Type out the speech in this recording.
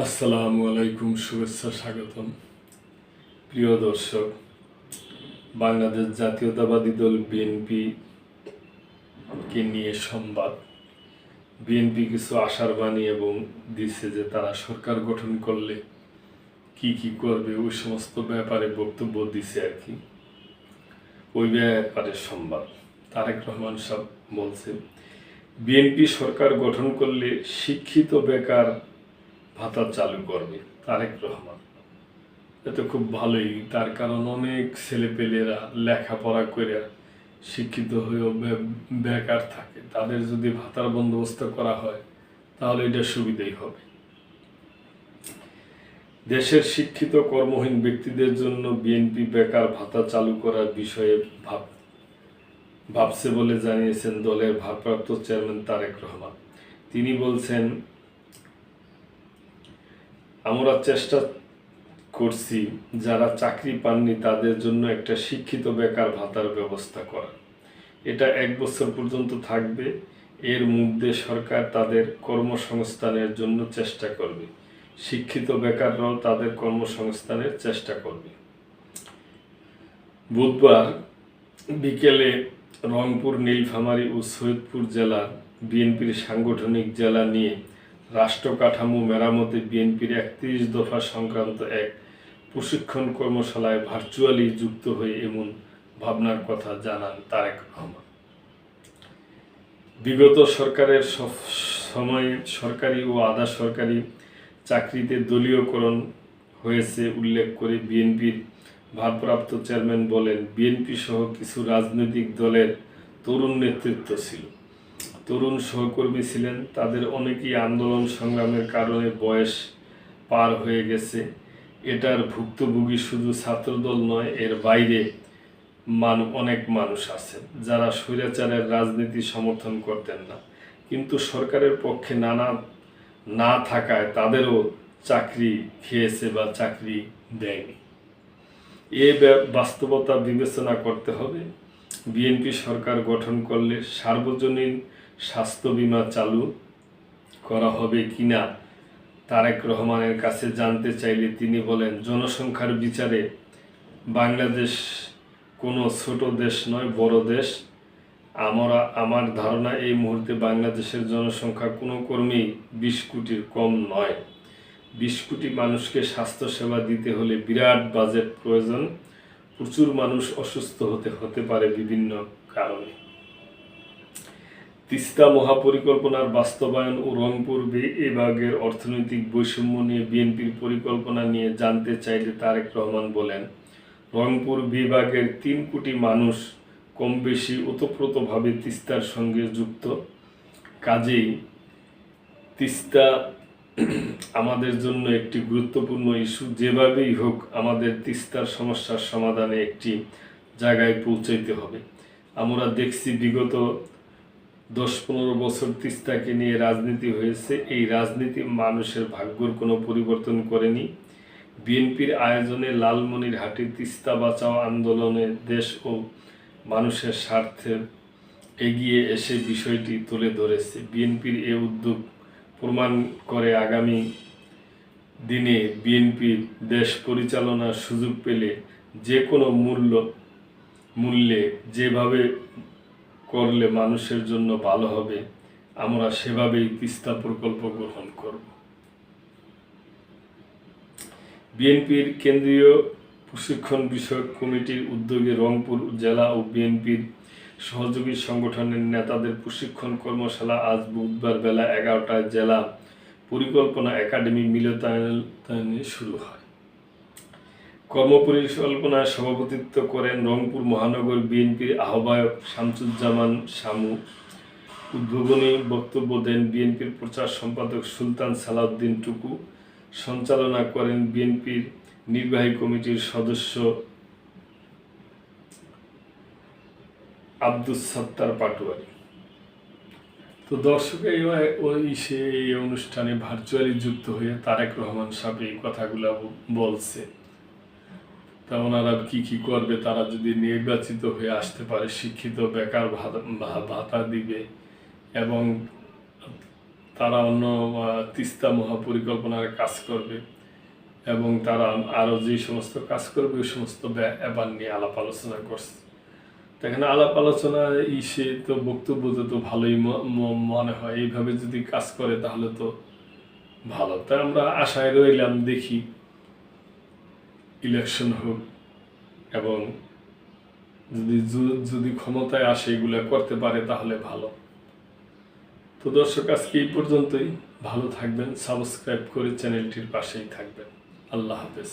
আসসালামু আলাইকুম, শুভেচ্ছা, স্বাগতম। প্রিয় দর্শক, বাংলাদেশ জাতীয়তাবাদী দল বিএনপি কে নিয়ে সংবাদ। বিএনপি কিছু আশার বাণী এবং দিচ্ছে যে তারা সরকার গঠন করলে কি কি করবে ওই সমস্ত ব্যাপারে বক্তব্য দিছে আর কি। ওই ব্যাপারে সংবাদ। তারেক রহমান সাহেব বলছে, বিএনপি সরকার গঠন করলে শিক্ষিত বেকার ভাতা চালু করবে। তারেক রহমান এটা খুব ভালোই, তার কারণ অনেক ছেলেপেলেরা লেখাপড়া করে শিক্ষিত হয়েও বেকার থাকে, তাদের যদি ভাতার বন্দোবস্ত করা হয় তাহলে এটা সুবিধাই হবে। দেশের শিক্ষিত কর্মহীন ব্যক্তিদের জন্য বিএনপি বেকার ভাতা চালু করার বিষয়ে ভাবছে বলে জানিয়েছেন দলের ভারপ্রাপ্ত চেয়ারম্যান তারেক রহমান। তিনি বলছেন, আমরা চেষ্টা করছি যারা চাকরি পাননি তাদের জন্য একটা শিক্ষিত বেকার ভাতার ব্যবস্থা করা। এটা 1 বছর পর্যন্ত থাকবে। এর মধ্যে সরকার তাদের কর্মসংস্থানের জন্য চেষ্টা করবে, শিক্ষিত বেকাররাও তাদের কর্মসংস্থানের চেষ্টা করবে। বুধবার বিকেলে রংপুর, নীলফামারী ও সৈয়দপুর জেলার বিএনপির সাংগঠনিক জেলা নিয়ে রাষ্ট্র কাঠামো মেরামতে বিএনপির 31 দফা সংক্রান্ত এক প্রশিক্ষণ কর্মশালায় ভার্চুয়ালি যুক্ত হয়ে এমন ভাবনার কথা জানান তারেক রহমান। বিগত সরকারের সময়ে সরকারি ও আধা সরকারি চাকরিতে দলীয়করণ হয়েছে উল্লেখ করে বিএনপির ভারপ্রাপ্ত চেয়ারম্যান বলেন, বিএনপি সহ কিছু রাজনৈতিক দলের তরুণ নেতৃত্ব ছিল, তরুণ সহকর্মী ছিলেন। তাদের অনেকেই আন্দোলন সংগ্রামের কারণে বয়স পার হয়ে গেছে। এটার ভুক্তভোগী শুধু ছাত্রদল নয়, এর বাইরে অনেক মানুষ আছে যারা স্বৈরাচারের রাজনীতি সমর্থন করতেন না, কিন্তু সরকারের পক্ষে না থাকায় তাদেরও চাকরি খেয়েছে বা চাকরি দেয়নি। এ বাস্তবতা বিবেচনা করতে হবে। বিএনপি সরকার গঠন করলে সার্বজনীন স্বাস্থ্য বীমা চালু করা হবে কিনা তারেক রহমানের কাছে জানতে চাইলে তিনি বলেন, জনসংখ্যার বিচারে বাংলাদেশ কোনো ছোট দেশ নয়, বড় দেশ। আমার ধারণা এই মুহূর্তে বাংলাদেশের জনসংখ্যা কোনো ক্রমেই 20 কোটির কম নয়। 20 কোটি মানুষকে স্বাস্থ্যসেবা দিতে হলে বিরাট বাজেট প্রয়োজন। প্রচুর মানুষ অসুস্থ হতে পারে বিভিন্ন কারণে। তিস্তা মহাপরিকল্পনার বাস্তবায়ন ও রংপুর বিভাগের অর্থনৈতিক বৈষম্য নিয়ে বিএনপির পরিকল্পনা নিয়ে জানতে চাইলে তারেক রহমান বলেন, রংপুর বিভাগের 3 কোটি মানুষ কম বেশি ওতপ্রোতভাবে তিস্তার সঙ্গে যুক্ত। কাজেই তিস্তা আমাদের জন্য একটি গুরুত্বপূর্ণ ইস্যু। যেভাবেই হোক আমাদের তিস্তার সমস্যার সমাধানে একটি জায়গায় পৌঁছাইতে হবে। আমরা দেখছি বিগত 10-15 বছর তিস্তাকে নিয়ে রাজনীতি হয়েছে। এই রাজনীতি মানুষের ভাগ্যর কোনো পরিবর্তন করেনি। বিএনপির আয়োজনে লালমনিরহাটে তিস্তা বাঁচাও আন্দোলনে দেশ ও মানুষের স্বার্থে এগিয়ে এসে বিষয়টি তুলে ধরেছে। বিএনপির এ উদ্যোগ প্রমাণ করে আগামী দিনে বিএনপি দেশ পরিচালনার সুযোগ পেলে যে কোনো মূল্যে যেভাবে করলে মানুষের জন্য ভালো হবে, আমরা সেভাবেই তিস্তা প্রকল্প গ্রহণ করব। বিএনপির কেন্দ্রীয় প্রশিক্ষণ বিষয়ক কমিটির উদ্যোগে রংপুর জেলা ও বিএনপির সহযোগী সংগঠনের নেতাদের প্রশিক্ষণ কর্মশালা আজ বুধবার বেলা 11টায় জেলা পরিকল্পনা একাডেমি মিলনায়তনে শুরু হয়। কর্মপরিকল্পনায় সভাপতিত্ব করেন রংপুর মহানগর বিএনপির আহ্বায়ক শামসুজ্জামান শামু। উদ্বোধনী বক্তব্য দেন বিএনপির প্রচার সম্পাদক সুলতান সালাউদ্দিন টুকু। সঞ্চালনা করেন বিএনপির নির্বাহী কমিটির সদস্য আব্দুস সাত্তার পাটোয়ারি। তো দর্শক, এই অনুষ্ঠানে ভার্চুয়ালি যুক্ত হয়ে তারেক রহমান সাহেব এই কথাগুলো বলছে। তা ওনারা কি করবে, তারা যদি নির্বাচিত হয়ে আসতে পারে, শিক্ষিত বেকার ভাতা দিবে এবং তারা অন্য তিস্তা মহাপরিকল্পনার কাজ করবে এবং তারা আরও যে সমস্ত কাজ করবে ওই সমস্ত ব্যাপার নিয়ে আলাপ আলোচনা করছে। তো এখানে আলাপ আলোচনা সে তো বক্তব্যতে তো ভালোই মনে হয়, এইভাবে যদি কাজ করে তাহলে তো ভালো। তাই আমরা আশায় রইলাম, দেখি ইলেকশন হোক এবং যদি ক্ষমতায় আসে এগুলো করতে পারে তাহলে ভালো। তো দর্শক, আজকে এই পর্যন্তই। ভালো থাকবেন, সাবস্ক্রাইব করে চ্যানেলটির পাশেই থাকবেন। আল্লাহ হাফেজ।